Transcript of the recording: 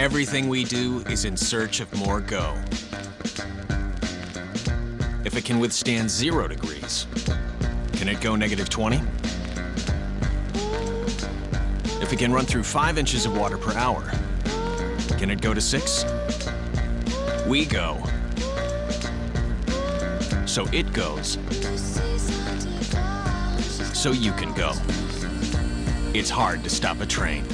Everything we do is in search of more go. If it can withstand 0 degrees, can it go -20? If it can run through 5 inches of water per hour, can it go to 6? We go. So it goes. So you can go. It's hard to stop a Trane.